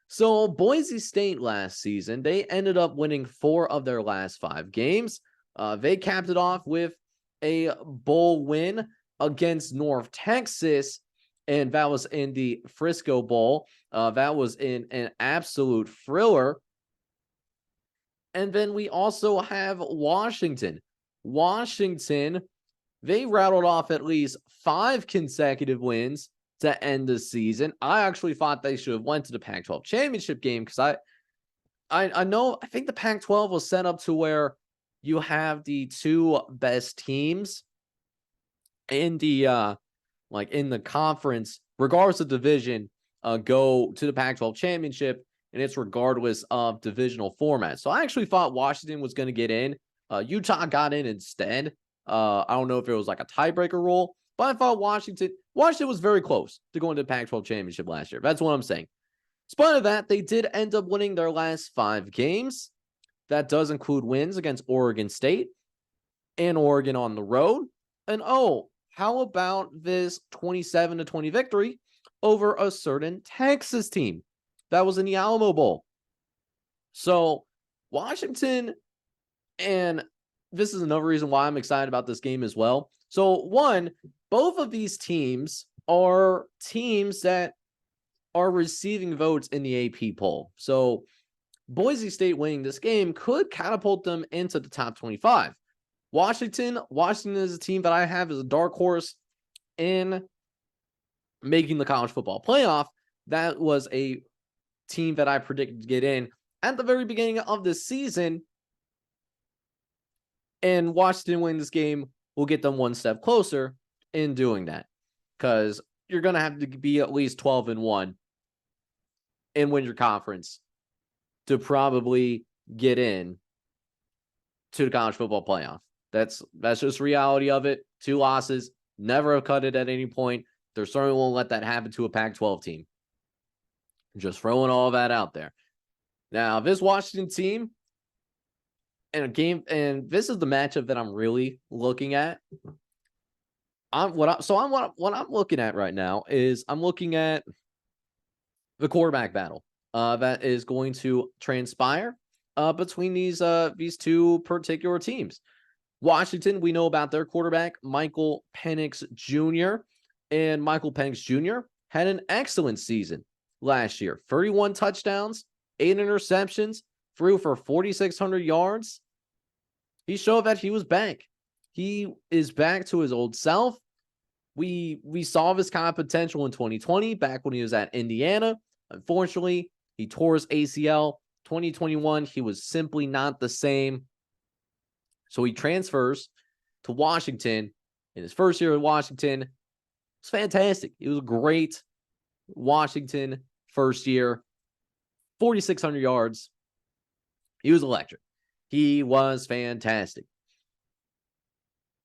So Boise State last season, they ended up winning 4 of their last 5 games. They capped it off with a bowl win against North Texas, and that was in the Frisco Bowl. That was in an absolute thriller. And then we also have Washington. Washington, they rattled off at least 5 consecutive wins to end the season. I actually thought they should have went to the Pac-12 championship game because I think the Pac-12 was set up to where you have the 2 best teams in the in the conference, regardless of division, go to the Pac-12 championship, and it's regardless of divisional format. So I actually thought Washington was going to get in. Utah got in instead. I don't know if it was like a tiebreaker rule, but I thought Washington was very close to going to the Pac-12 championship last year. That's what I'm saying. In spite of that, they did end up winning their last 5 games. That does include wins against Oregon State, and Oregon on the road. And oh, how about this 27-20 victory over a certain Texas team that was in the Alamo Bowl? So Washington, and this is another reason why I'm excited about this game as well. So one, both of these teams are teams that are receiving votes in the AP poll. So Boise State winning this game could catapult them into the top 25. Washington is a team that I have as a dark horse in making the college football playoff. That was a team that I predicted to get in at the very beginning of the season. And Washington winning this game will get them one step closer in doing that, because you're going to have to be at least 12-1 and win your conference to probably get in to the college football playoff. That's just reality of it. 2 losses, never have cut it at any point. They certainly won't let that happen to a Pac-12 team. Just throwing all that out there. Now, this Washington team in a game, and this is the matchup that I'm really looking at. What I'm looking at right now is I'm looking at the quarterback battle that is going to transpire between these 2 particular teams. Washington, we know about their quarterback, Michael Penix Jr. And Michael Penix Jr. had an excellent season last year. 31 touchdowns, 8 interceptions, threw for 4,600 yards. He showed that he was back. He is back to his old self. We saw this kind of potential in 2020, back when he was at Indiana. Unfortunately, he tore his ACL. 2021, he was simply not the same. So he transfers to Washington. In his first year at Washington, it was fantastic. It was a great Washington first year. 4,600 yards. He was electric. He was fantastic.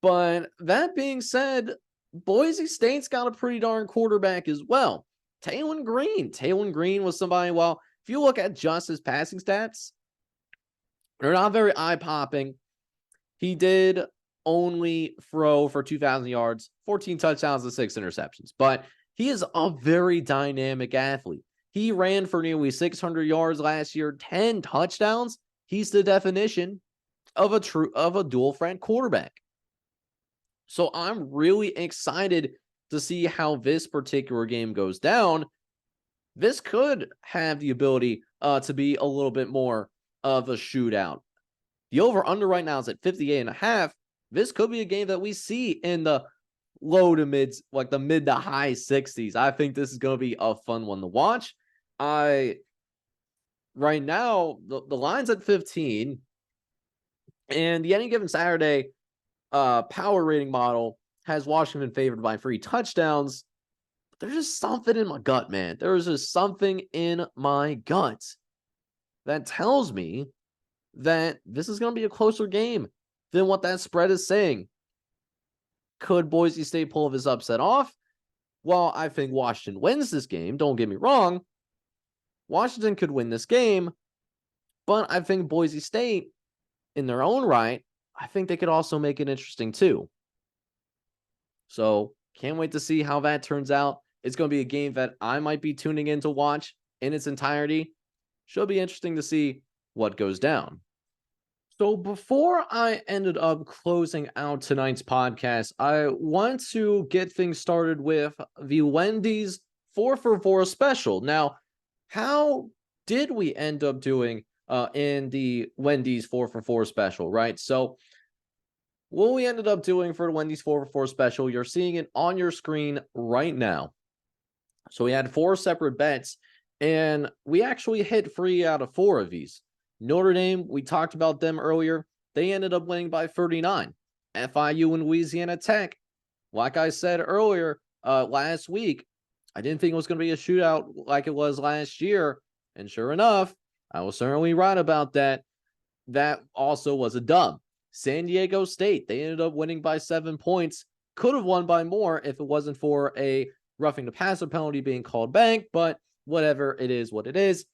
But that being said, Boise State's got a pretty darn quarterback as well. Taylor Green. Taylor Green was somebody, well, if you look at just his passing stats, they're not very eye-popping. He did only throw for 2,000 yards, 14 touchdowns, and 6 interceptions. But he is a very dynamic athlete. He ran for nearly 600 yards last year, 10 touchdowns. He's the definition of a dual threat quarterback. So I'm really excited to see how this particular game goes down. This could have the ability to be a little bit more of a shootout. The over-under right now is at 58.5. This could be a game that we see in the low to mids, like the mid to high 60s. I think this is going to be a fun one to watch. Right now, the line's at 15. And the Any Given Saturday power rating model has Washington favored by 3 touchdowns. But there's just something in my gut, man. There's just something in my gut that tells me that this is going to be a closer game than what that spread is saying. Could Boise State pull this upset off? Well, I think Washington wins this game. Don't get me wrong. Washington could win this game, but I think Boise State, in their own right, I think they could also make it interesting too. So can't wait to see how that turns out. It's going to be a game that I might be tuning in to watch in its entirety. Should be interesting to see what goes down. So before I ended up closing out tonight's podcast, I want to get things started with the Wendy's 4-for-4 special. Now, how did we end up doing in the Wendy's 4-for-4 special, right? So what we ended up doing for the Wendy's 4-for-4 special, you're seeing it on your screen right now. So we had 4 separate bets, and we actually hit 3 out of 4 of these. Notre Dame, we talked about them earlier. They ended up winning by 39. FIU and Louisiana Tech, like I said earlier last week, I didn't think it was going to be a shootout like it was last year. And sure enough, I was certainly right about that. That also was a dub. San Diego State, they ended up winning by 7 points. Could have won by more if it wasn't for a roughing the passer penalty being called back, but whatever, it is what it is.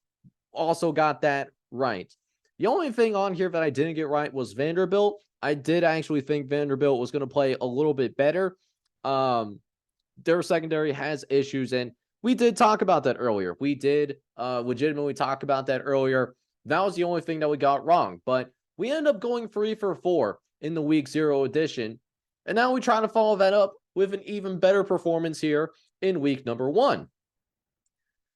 Also got that right. The only thing on here that I didn't get right was Vanderbilt. I did actually think Vanderbilt was going to play a little bit better. Their secondary has issues, and we did talk about that earlier. We did legitimately talk about that earlier. That was the only thing that we got wrong, but we ended up going 3 for 4 in the week 0 edition, and now we try to follow that up with an even better performance here in week number 1.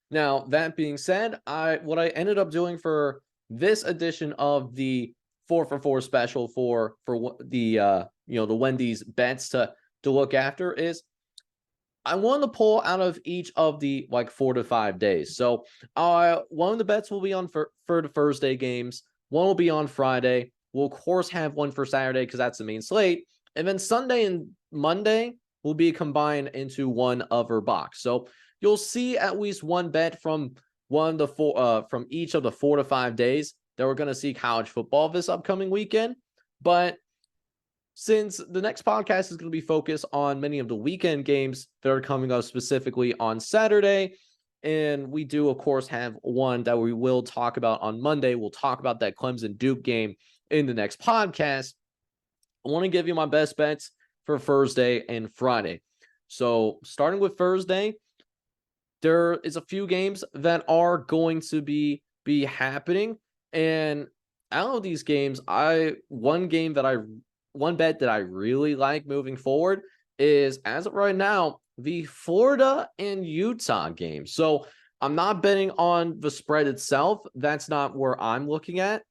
Now, that being said, what I ended up doing for this edition of the 4 for 4 special for the the Wendy's bets to look after is I wanted to pull out of each of the 4 to 5 days. So one of the bets will be on for the Thursday games. One will be on Friday. We'll of course have one for Saturday because that's the main slate. And then Sunday and Monday will be combined into one other box. So you'll see at least one bet from from each of the 4 to 5 days that we're going to see college football this upcoming weekend. But since the next podcast is going to be focused on many of the weekend games that are coming up specifically on Saturday, and we do, of course, have one that we will talk about on Monday. We'll talk about that Clemson-Duke game in the next podcast. I want to give you my best bets for Thursday and Friday. So starting with Thursday, there is a few games that are going to be happening. And out of these games, one bet that I really like moving forward is, as of right now, the Florida and Utah game. So I'm not betting on the spread itself. That's not where I'm looking at.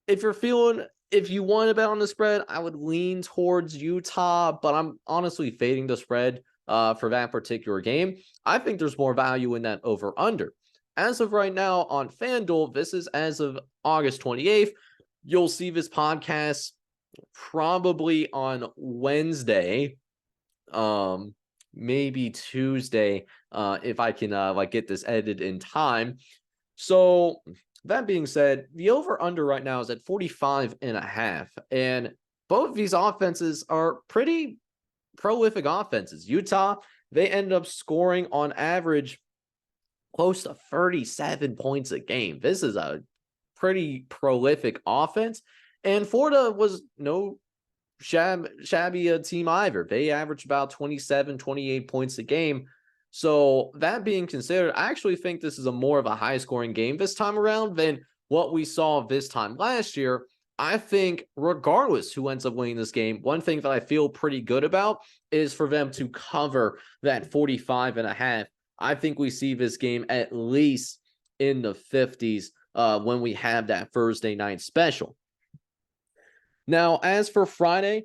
If you want to bet on the spread, I would lean towards Utah, but I'm honestly fading the spread for that particular game. I think there's more value in that over-under. As of right now on FanDuel, this is as of August 28th. You'll see this podcast probably on Wednesday, maybe Tuesday, if I can get this edited in time. So that being said, the over-under right now is at 45.5, and both of these offenses are pretty prolific offenses. Utah, they ended up scoring on average close to 37 points a game. This is a pretty prolific offense. And Florida was no shabby team either. They averaged about 27, 28 points a game. So that being considered, I actually think this is a more of a high-scoring game this time around than what we saw this time last year. I think regardless who ends up winning this game, one thing that I feel pretty good about is for them to cover that 45.5. I think we see this game at least in the 50s when we have that Thursday night special. Now, as for Friday,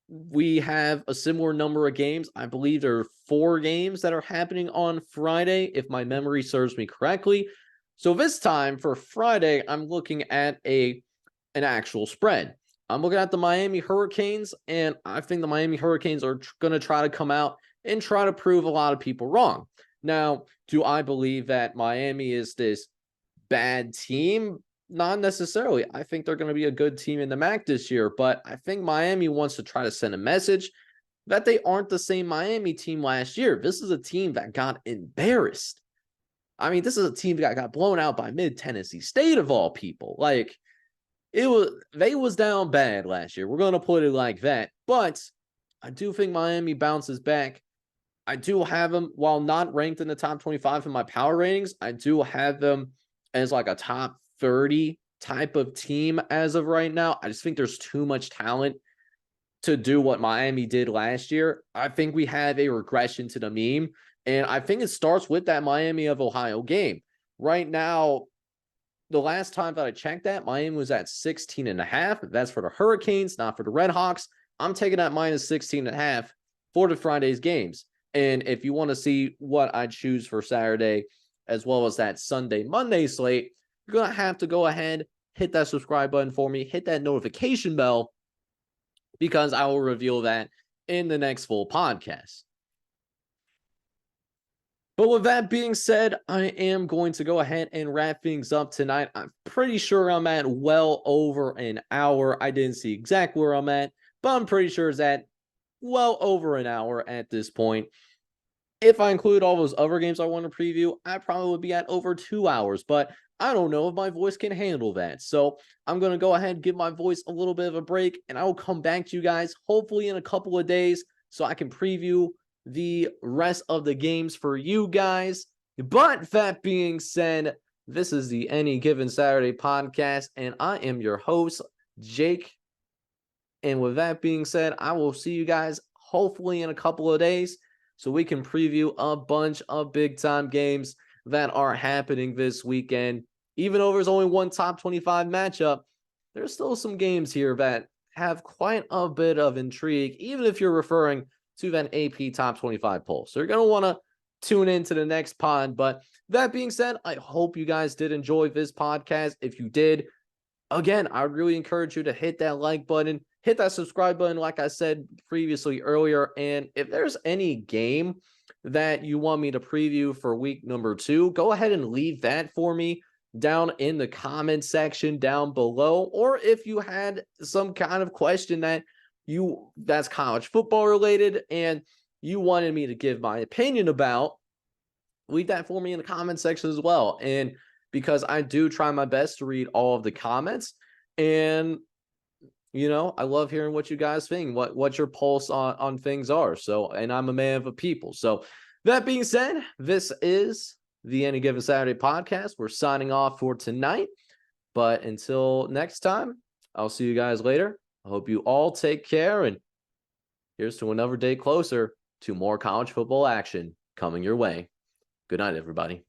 we have a similar number of games. I believe there are 4 games that are happening on Friday, if my memory serves me correctly. So this time for Friday, I'm looking at an actual spread. I'm looking at the Miami Hurricanes, and I think the Miami Hurricanes are going to try to come out and try to prove a lot of people wrong. Now, do I believe that Miami is this bad team? Not necessarily. I think they're going to be a good team in the MAC this year, but I think Miami wants to try to send a message that they aren't the same Miami team last year. This is a team that got embarrassed. I mean, this is a team that got blown out by Mid-Tennessee State of all people. They was down bad last year. We're going to put it like that. But I do think Miami bounces back. I do have them, while not ranked in the top 25 in my power ratings, I do have them as a top 30 type of team as of right now. I just think there's too much talent to do what Miami did last year. I think we have a regression to the mean, and I think it starts with that Miami of Ohio game. Right now, the last time that I checked that, Miami was at 16.5. That's for the Hurricanes, not for the Redhawks. I'm taking that minus 16.5 for the Friday's games. And if you want to see what I choose for Saturday, as well as that Sunday, Monday slate, you're going to have to go ahead, hit that subscribe button for me, hit that notification bell, because I will reveal that in the next full podcast. But with that being said, I am going to go ahead and wrap things up tonight. I'm pretty sure I'm at well over an hour. I didn't see exactly where I'm at, but I'm pretty sure it's at well over an hour at this point. if I include all those other games I want to preview, I probably would be at over 2 hours, but I don't know if my voice can handle that. So I'm going to go ahead and give my voice a little bit of a break, and I will come back to you guys hopefully in a couple of days so I can preview the rest of the games for you guys. But that being said, this is the Any Given Saturday podcast, and I am your host, Jake. And with that being said, I will see you guys hopefully in a couple of days so we can preview a bunch of big time games that are happening this weekend. Even though there's only one top 25 matchup, there's still some games here that have quite a bit of intrigue, even if you're referring to that AP top 25 poll. So you're going to want to tune into the next pod. But that being said, I hope you guys did enjoy this podcast. If you did, again, I would really encourage you to hit that like button, hit that subscribe button, like I said previously earlier. And if there's any game that you want me to preview for week number 2, go ahead and leave that for me down in the comment section down below. Or if you had some kind of question that's college football related and you wanted me to give my opinion about, leave that for me in the comment section as well. And because I do try my best to read all of the comments, and I love hearing what you guys think, what your pulse on things are. So, and I'm a man of the people. So that being said, this is the Any Given Saturday podcast. We're signing off for tonight, but until next time, I'll see you guys later. I hope you all take care, and here's to another day closer to more college football action coming your way. Good night, everybody.